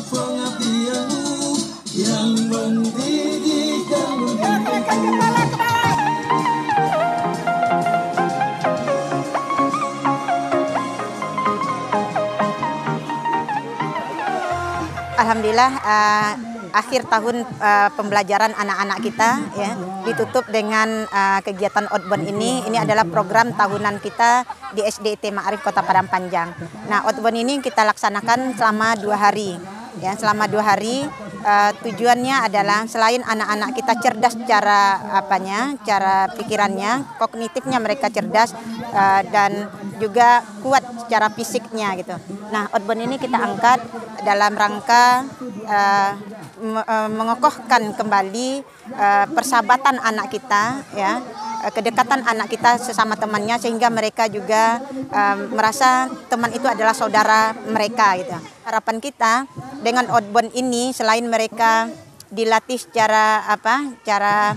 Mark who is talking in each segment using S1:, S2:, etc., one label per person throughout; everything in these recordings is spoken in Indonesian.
S1: pengabdianmu yang mendidik dan
S2: Alhamdulillah akhir tahun pembelajaran anak-anak kita ya ditutup dengan kegiatan outbound ini. Ini adalah program tahunan kita di SDIT Ma'arif Kota Padang Panjang. Nah, outbound ini kita laksanakan selama 2 hari. Ya, selama 2 hari tujuannya adalah selain anak-anak kita cerdas cara pikirannya, kognitifnya mereka cerdas dan juga kuat secara fisiknya gitu. Nah, outbound ini kita angkat dalam rangka mengokohkan kembali persahabatan anak kita, ya, kedekatan anak kita sesama temannya sehingga mereka juga merasa teman itu adalah saudara mereka gitu. Harapan kita dengan outbound ini selain mereka dilatih secara cara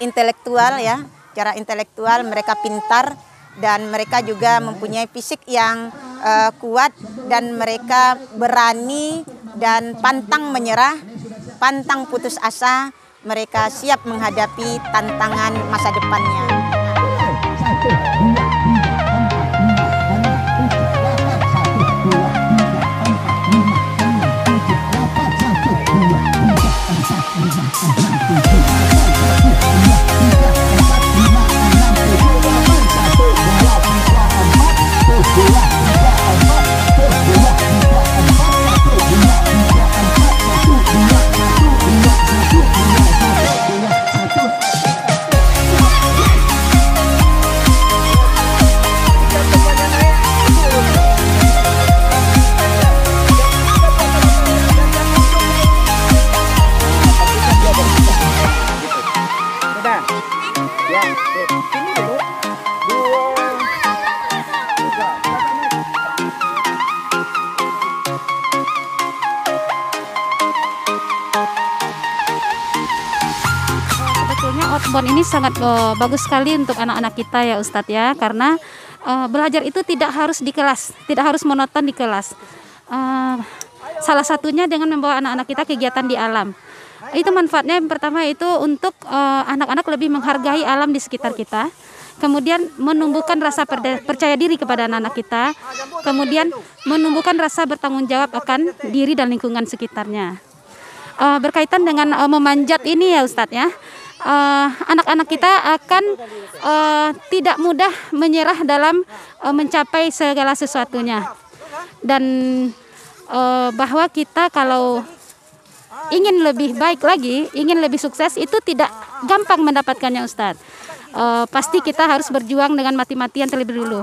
S2: intelektual ya, cara intelektual mereka pintar dan mereka juga mempunyai fisik yang kuat dan mereka berani dan pantang menyerah, pantang putus asa, mereka siap menghadapi tantangan masa depannya.
S3: Outbound ini sangat bagus sekali untuk anak-anak kita ya Ustadz ya, karena belajar itu tidak harus di kelas, tidak harus monoton di kelas. Salah satunya dengan membawa anak-anak kita kegiatan di alam. Itu manfaatnya yang pertama itu untuk anak-anak lebih menghargai alam di sekitar kita. Kemudian menumbuhkan rasa percaya diri kepada anak-anak kita. Kemudian menumbuhkan rasa bertanggung jawab akan diri dan lingkungan sekitarnya. Berkaitan dengan memanjat ini ya Ustadz ya. Anak-anak kita akan tidak mudah menyerah dalam mencapai segala sesuatunya, dan bahwa kita kalau ingin lebih baik lagi, ingin lebih sukses itu tidak gampang mendapatkannya Ustadz. Pasti kita harus berjuang dengan mati-matian terlebih dulu.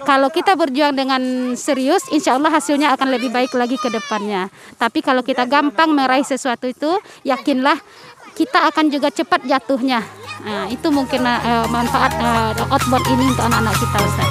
S3: Kalau kita berjuang dengan serius, insya Allah hasilnya akan lebih baik lagi ke depannya. Tapi kalau kita gampang meraih sesuatu itu, yakinlah kita akan juga cepat jatuhnya. Nah, itu mungkin manfaat outbound ini untuk anak-anak kita Ustaz.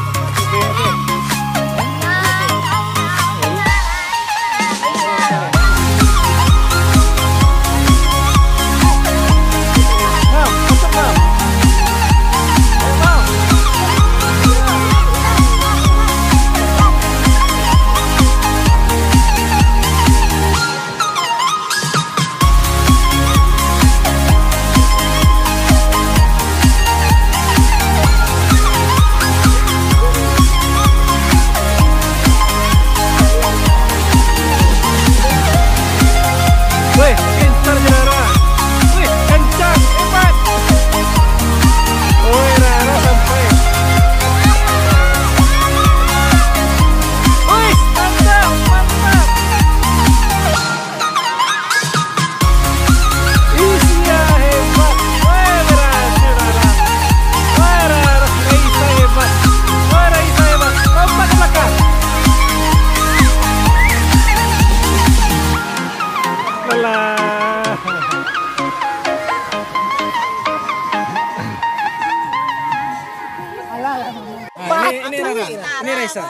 S4: Ini Raisa.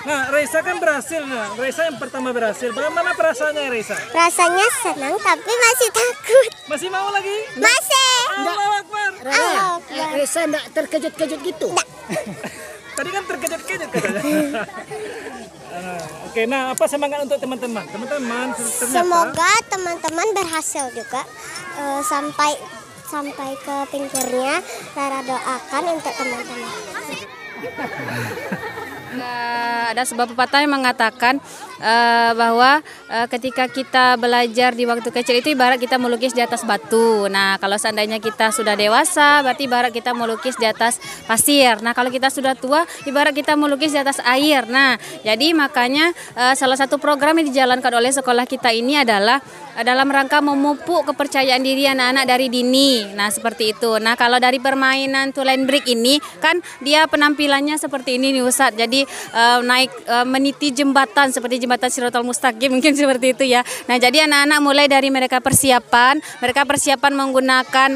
S4: Nah, Raisa kan berhasil. Nah, Raisa yang pertama berhasil. Bagaimana perasaannya Raisa?
S5: Rasanya senang tapi masih takut.
S4: Masih mau lagi?
S5: Masih.
S4: Allahu Akbar.
S6: Raisa enggak terkejut-kejut gitu?
S4: Tadi kan terkejut-kejut katanya. Oke, nah apa semangat untuk teman-teman? Teman-teman ternyata
S5: Semoga teman-teman berhasil juga sampai ke pinggirnya. Lara doakan untuk teman-teman.
S6: Ada sebuah pepatah yang mengatakan bahwa ketika kita belajar di waktu kecil itu ibarat kita melukis di atas batu. Nah, kalau seandainya kita sudah dewasa, berarti ibarat kita melukis di atas pasir. Nah, kalau kita sudah tua, ibarat kita melukis di atas air. Nah, jadi makanya salah satu program yang dijalankan oleh sekolah kita ini adalah dalam rangka memupuk kepercayaan diri anak-anak dari dini. Nah, seperti itu. Nah, kalau dari permainan tulen brick ini kan dia penampilannya seperti ini nih Ustadz. Jadi naik meniti jembatan seperti jembatan Shiratal Mustaqim mungkin seperti itu ya. Nah, jadi anak-anak mulai dari mereka persiapan menggunakan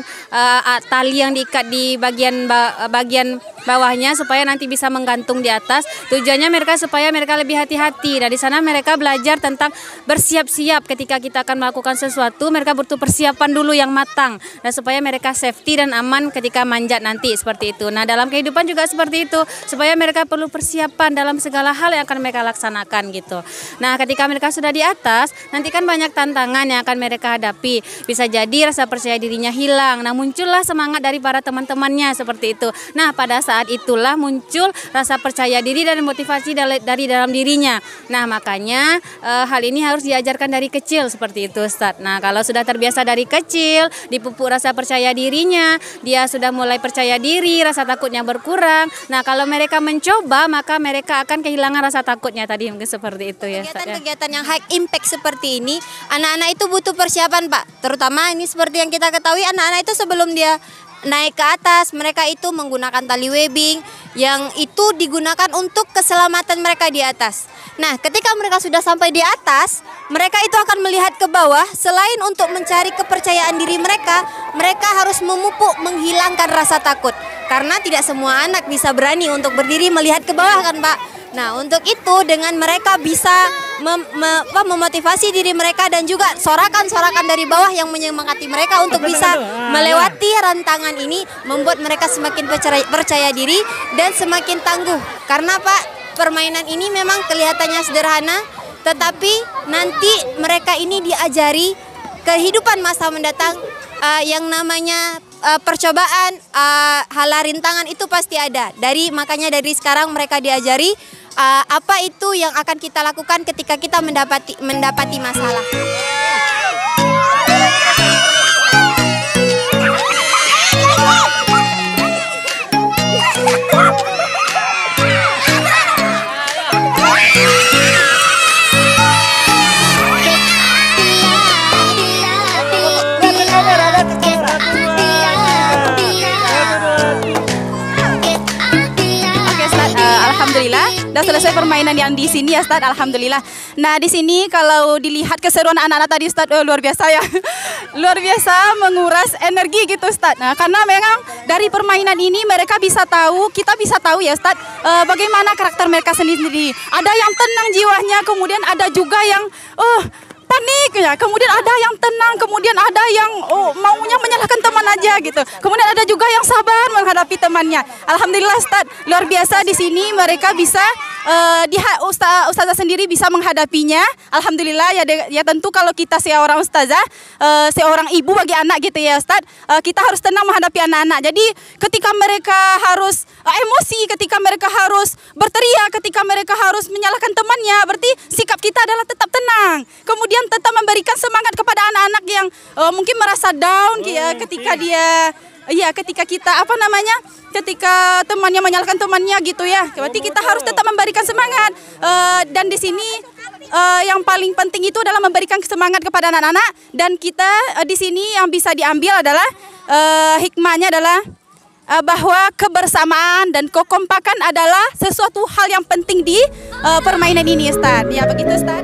S6: tali yang diikat di bagian bawahnya supaya nanti bisa menggantung di atas. Tujuannya mereka supaya mereka lebih hati-hati. Nah, di sana mereka belajar tentang bersiap-siap ketika kita akan melakukan sesuatu, mereka butuh persiapan dulu yang matang. Nah, supaya mereka safety dan aman ketika manjat nanti seperti itu. Nah, dalam kehidupan juga seperti itu, supaya mereka perlu persiapan dalam segala hal yang akan mereka laksanakan gitu. Nah, ketika mereka sudah di atas, nanti kan banyak tantangan yang akan mereka hadapi. Bisa jadi rasa percaya dirinya hilang. Nah, muncullah semangat dari para teman-temannya seperti itu. Nah, pada saat itulah muncul rasa percaya diri dan motivasi dari dalam dirinya. Nah, makanya hal ini harus diajarkan dari kecil seperti itu, Ustadz. Nah, kalau sudah terbiasa dari kecil, dipupuk rasa percaya dirinya, dia sudah mulai percaya diri, rasa takutnya berkurang. Nah, kalau mereka mencoba, maka mereka akan kehilangan rasa takutnya tadi, mungkin seperti itu ya.
S2: Kegiatan-kegiatan yang high impact seperti ini, anak-anak itu butuh persiapan, Pak. Terutama ini seperti yang kita ketahui, anak-anak itu sebelum dia naik ke atas, mereka itu menggunakan tali webbing yang itu digunakan untuk keselamatan mereka di atas. Nah, ketika mereka sudah sampai di atas, mereka itu akan melihat ke bawah. Selain untuk mencari kepercayaan diri mereka, mereka harus memupuk, menghilangkan rasa takut. Karena tidak semua anak bisa berani untuk berdiri melihat ke bawah kan, Pak. Nah, untuk itu dengan mereka bisa memotivasi diri mereka dan juga sorakan-sorakan dari bawah yang menyemangati mereka untuk bisa melewati rantangan ini, membuat mereka semakin percaya diri dan semakin tangguh. Karena Pak, permainan ini memang kelihatannya sederhana, tetapi nanti mereka ini diajari kehidupan masa mendatang yang namanya percobaan, hala rintangan itu pasti ada. Makanya dari sekarang mereka diajari apa itu yang akan kita lakukan ketika kita mendapati masalah.
S7: Alhamdulillah, sudah selesai permainan yang di sini ya Ustaz, alhamdulillah. Nah, di sini kalau dilihat keseruan anak-anak tadi Ustaz, luar biasa ya. Luar biasa menguras energi gitu Ustaz. Nah, karena memang dari permainan ini mereka bisa tahu, kita bisa tahu ya Ustaz, bagaimana karakter mereka sendiri. Ada yang tenang jiwanya, kemudian ada juga yang panik ya, kemudian ada yang tenang, kemudian ada yang maunya menyalahkan teman aja gitu. Kemudian ada juga yang sabar menghadapi temannya. Alhamdulillah Ustaz, luar biasa di sini mereka bisa ustazah sendiri bisa menghadapinya. Alhamdulillah ya tentu kalau kita seorang ustazah, seorang ibu bagi anak gitu ya Ustaz, kita harus tenang menghadapi anak-anak. Jadi ketika mereka harus emosi, ketika mereka harus berteriak, ketika mereka harus menyalahkan temannya, berarti sikap kita adalah tetap tenang. Kemudian tetap memberikan semangat kepada anak-anak yang mungkin merasa down ya, ketika dia ketika kita ketika temannya menyalahkan temannya gitu ya. Berarti kita harus tetap memberikan semangat. Dan di sini yang paling penting itu adalah memberikan semangat kepada anak-anak, dan kita di sini yang bisa diambil adalah hikmahnya adalah bahwa kebersamaan dan kekompakan adalah sesuatu hal yang penting di permainan ini Ustaz. Ya begitu Ustaz.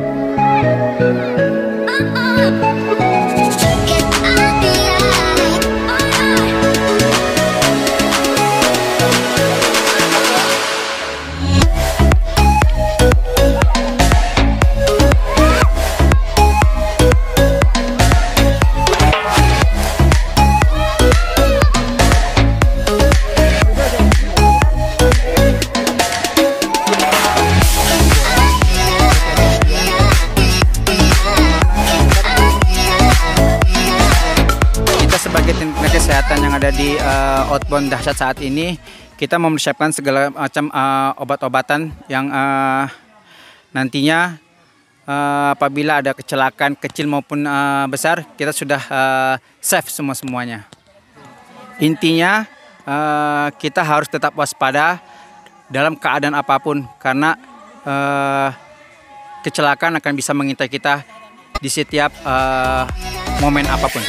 S8: kesehatan yang ada di outbound dahsyat saat ini, kita mempersiapkan segala macam obat-obatan yang nantinya apabila ada kecelakaan kecil maupun besar, kita sudah save semuanya. Intinya kita harus tetap waspada dalam keadaan apapun, karena kecelakaan akan bisa mengintai kita di setiap momen apapun.